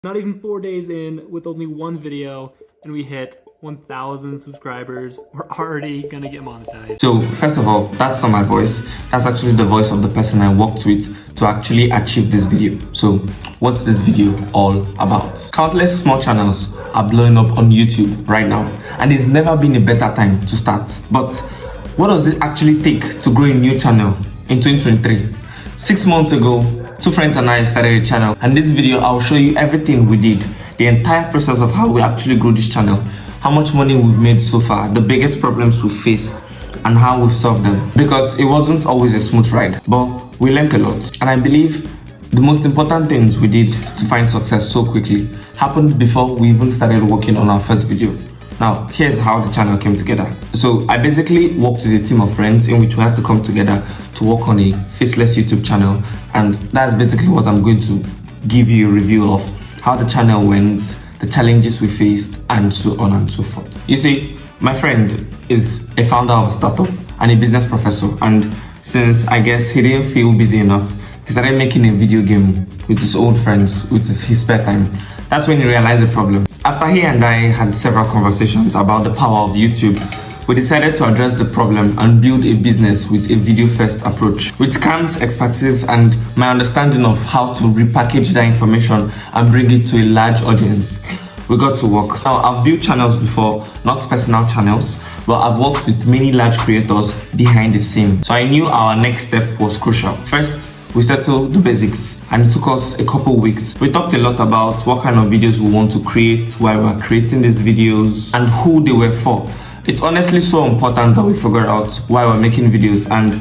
Not even 4 days in with only one video and we hit 1,000 subscribers. We're already gonna get monetized. So first of all, that's not my voice. That's actually the voice of the person I worked with to actually achieve this video. So what's this video all about? Countless small channels are blowing up on YouTube right now, and it's never been a better time to start. But what does it actually take to grow a new channel in 2023? 6 months ago, two friends and I started a channel, and this video I'll show you everything we did, the entire process of how we actually grew this channel, how much money we've made so far, the biggest problems we faced, and how we've solved them. Because it wasn't always a smooth ride, but we learned a lot. And I believe the most important things we did to find success so quickly happened before we even started working on our first video. Now, here's how the channel came together. So I basically worked with a team of friends in which we had to come together to work on a faceless YouTube channel, and that's basically what I'm going to give you a review of, how the channel went, the challenges we faced, and so on and so forth. You see, my friend is a founder of a startup and a business professor, and since I guess he didn't feel busy enough, he started making a video game with his old friends with his spare time. That's when he realized the problem. After he and I had several conversations about the power of YouTube, we decided to address the problem and build a business with a video-first approach. With Cam's expertise and my understanding of how to repackage that information and bring it to a large audience, we got to work. Now, I've built channels before, not personal channels, but I've worked with many large creators behind the scene. So I knew our next step was crucial. First, we settled the basics, and it took us a couple weeks. We talked a lot about what kind of videos we want to create, why we're creating these videos, and who they were for. It's honestly so important that we figure out why we're making videos, and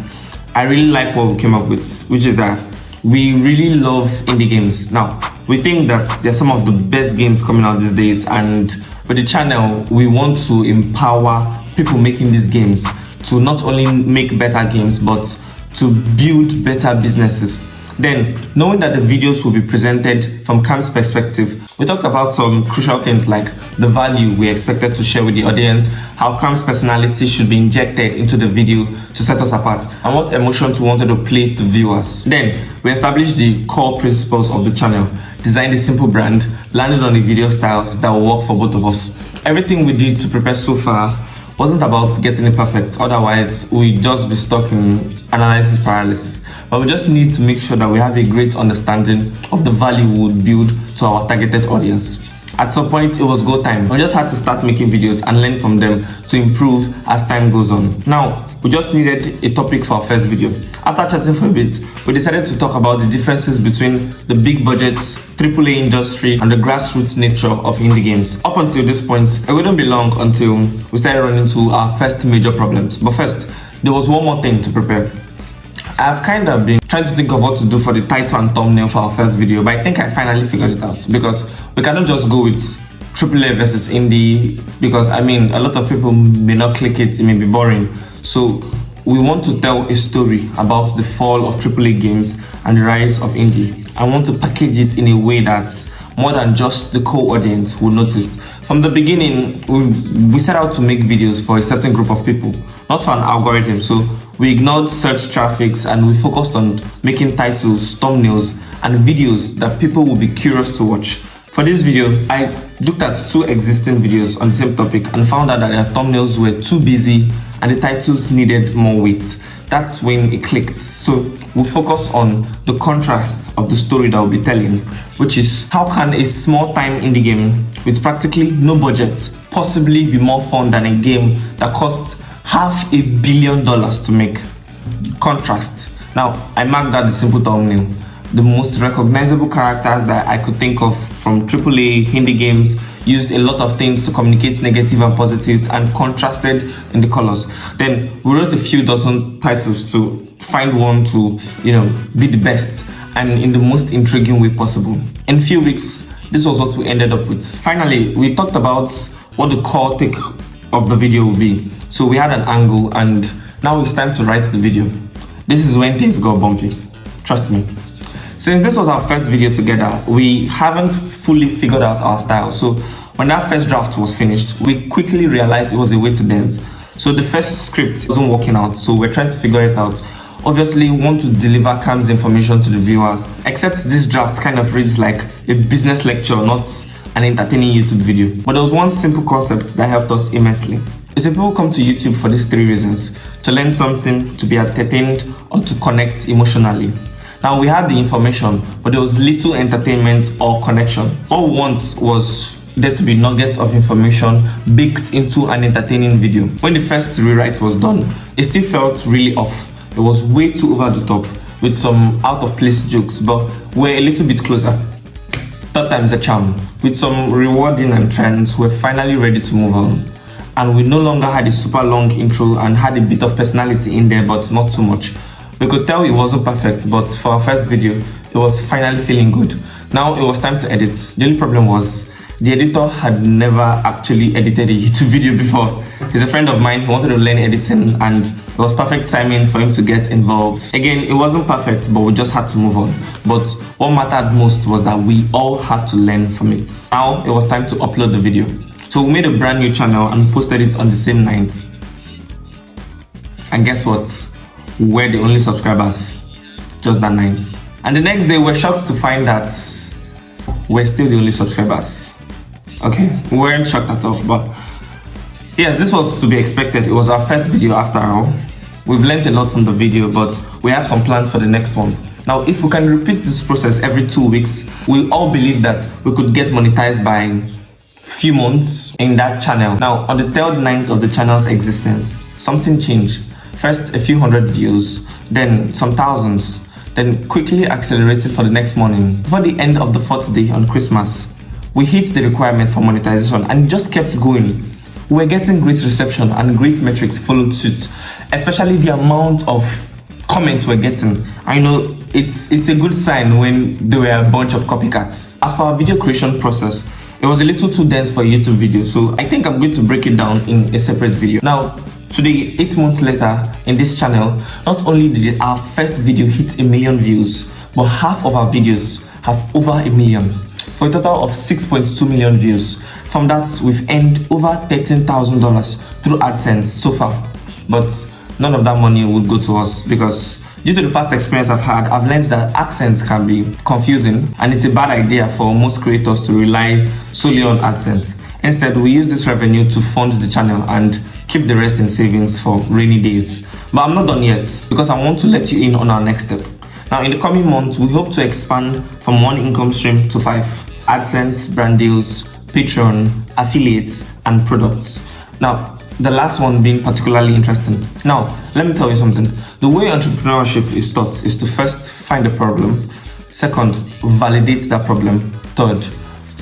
I really like what we came up with, which is that we really love indie games. Now, we think that they're some of the best games coming out these days, and with the channel, we want to empower people making these games to not only make better games, but to build better businesses. Then, knowing that the videos will be presented from Cam's perspective, we talked about some crucial things like the value we expected to share with the audience, how Cam's personality should be injected into the video to set us apart, and what emotions we wanted to play to viewers. Then, we established the core principles of the channel, designed a simple brand, landed on the video styles that will work for both of us. Everything we did to prepare so far wasn't about getting it perfect, otherwise we'd just be stuck in analysis paralysis. But we just need to make sure that we have a great understanding of the value we would build to our targeted audience. At some point, it was go time. We just had to start making videos and learn from them to improve as time goes on. Now, we just needed a topic for our first video. After chatting for a bit, we decided to talk about the differences between the big budgets, AAA industry, and the grassroots nature of indie games. Up until this point, it wouldn't be long until we started running into our first major problems. But first, there was one more thing to prepare. I've kind of been trying to think of what to do for the title and thumbnail for our first video, but I think I finally figured it out, because we cannot just go with AAA versus indie, because I mean, a lot of people may not click it may be boring. So we want to tell a story about the fall of AAA games and the rise of indie. I want to package it in a way that more than just the core audience will notice. From the beginning, we set out to make videos for a certain group of people, not for an algorithm. So we ignored search traffics and we focused on making titles, thumbnails, and videos that people will be curious to watch. For this video, I looked at two existing videos on the same topic and found out that their thumbnails were too busy and the titles needed more weight. That's when it clicked. So we'll focus on the contrast of the story that we'll be telling, which is how can a small time indie game with practically no budget possibly be more fun than a game that costs $500 million to make? Contrast. Now, I marked that the simple thumbnail. The most recognizable characters that I could think of from AAA indie games used a lot of things to communicate negative and positives and contrasted in the colors. Then we wrote a few dozen titles to find one to, be the best and in the most intriguing way possible. In a few weeks, this was what we ended up with. Finally, we talked about what the core take of the video would be. So we had an angle, and now it's time to write the video. This is when things got bumpy. Trust me. Since this was our first video together, we haven't fully figured out our style. So when that first draft was finished, we quickly realized it was a way to dance. So the first script wasn't working out, so we're trying to figure it out. obviously want to deliver calm information to the viewers, except this draft kind of reads like a business lecture, not an entertaining YouTube video. But there was one simple concept that helped us immensely. You see, people come to YouTube for these 3 reasons: to learn something, to be entertained, or to connect emotionally. Now, we had the information, but there was little entertainment or connection. All we want was there to be nuggets of information baked into an entertaining video. When the first rewrite was done, it still felt really off. It was way too over the top with some out of place jokes, but we're a little bit closer. Third time's a charm. With some rewarding and trends, we're finally ready to move on. And we no longer had a super long intro and had a bit of personality in there, but not too much. We could tell it wasn't perfect, but for our first video, it was finally feeling good. Now it was time to edit. The only problem was the editor had never actually edited a YouTube video before. He's a friend of mine. He wanted to learn editing, and it was perfect timing for him to get involved. Again, it wasn't perfect, but we just had to move on. But what mattered most was that we all had to learn from it. Now it was time to upload the video. So we made a brand new channel and posted it on the same night. And guess what? We're the only subscribers just that night. And the next day, we're shocked to find that we're still the only subscribers. Okay, we weren't shocked at all, but yes, this was to be expected. It was our first video after all. We've learned a lot from the video, but we have some plans for the next one. Now, if we can repeat this process every 2 weeks, we all believe that we could get monetized by few months in that channel. Now, on the third night of the channel's existence, something changed. First, a few hundred views, then some thousands, then quickly accelerated for the next morning. Before the end of the 4th day on Christmas, we hit the requirement for monetization and just kept going. We were getting great reception and great metrics followed suit, especially the amount of comments we're getting. I know it's a good sign when there were a bunch of copycats. As for our video creation process, it was a little too dense for a YouTube video, so I think I'm going to break it down in a separate video. Now, today, 8 months later, in this channel, not only did our first video hit 1 million views, but half of our videos have over 1 million, for a total of 6.2 million views. From that, we've earned over $13,000 through AdSense so far. But none of that money would go to us because due to the past experience I've had, I've learned that AdSense can be confusing and it's a bad idea for most creators to rely solely on AdSense. Instead, we use this revenue to fund the channel and keep the rest in savings for rainy days. But I'm not done yet because I want to let you in on our next step. Now, in the coming months, we hope to expand from 1 income stream to 5. AdSense, brand deals, Patreon, affiliates, and products. Now, the last one being particularly interesting. Now, let me tell you something. The way entrepreneurship is taught is to first find a problem. Second, validate that problem. Third,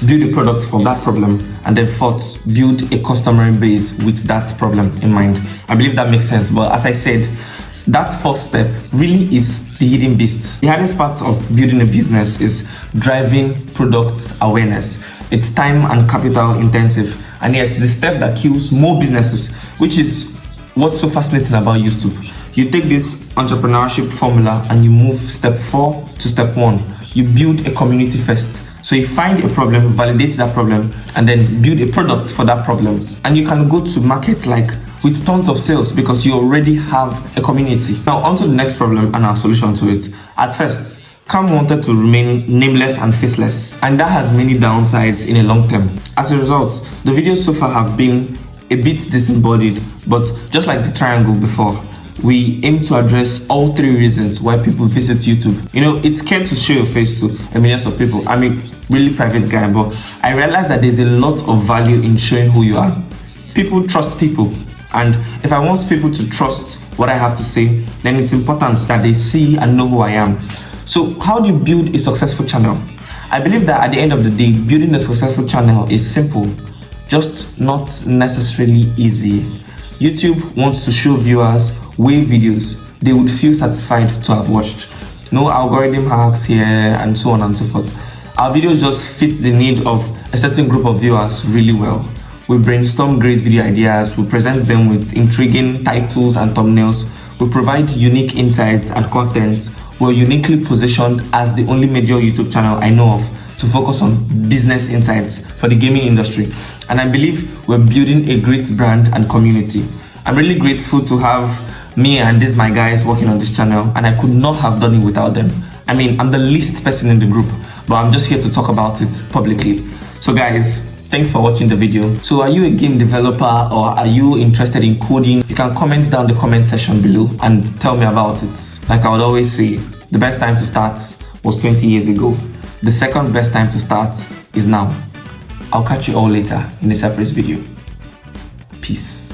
build a product for that problem. And then fourth, build a customer base with that problem in mind. I believe that makes sense. But as I said, that first step really is the hidden beast. The hardest part of building a business is driving product awareness. It's time and capital intensive, and yet the step that kills more businesses, which is what's so fascinating about YouTube. You take this entrepreneurship formula and you move step 4 to step 1. You build a community first. So you find a problem, validate that problem, and then build a product for that problem. And you can go to markets like with tons of sales because you already have a community. Now on to the next problem and our solution to it. At first, Cam wanted to remain nameless and faceless, and that has many downsides in a long term. As a result, the videos so far have been a bit disembodied, but just like the triangle before, we aim to address all 3 reasons why people visit YouTube. You know, it's scared to show your face to millions of people. I'm a really private guy, but I realize that there's a lot of value in showing who you are. People trust people, and if I want people to trust what I have to say, then it's important that they see and know who I am. So how do you build a successful channel? I believe that at the end of the day, building a successful channel is simple, just not necessarily easy. YouTube wants to show viewers way videos they would feel satisfied to have watched. No algorithm hacks here and so on and so forth. Our videos just fit the need of a certain group of viewers really well. We brainstorm great video ideas, we present them with intriguing titles and thumbnails, we provide unique insights and content. We're uniquely positioned as the only major YouTube channel I know of to focus on business insights for the gaming industry. And I believe we're building a great brand and community. I'm really grateful to have Me and these my guys working on this channel, and I could not have done it without them. I mean, I'm the least person in the group, but I'm just here to talk about it publicly. So guys, thanks for watching the video. So are you a game developer or are you interested in coding? You can comment down the comment section below and tell me about it. Like I would always say, the best time to start was 20 years ago. The second best time to start is now. I'll catch you all later in a separate video. Peace.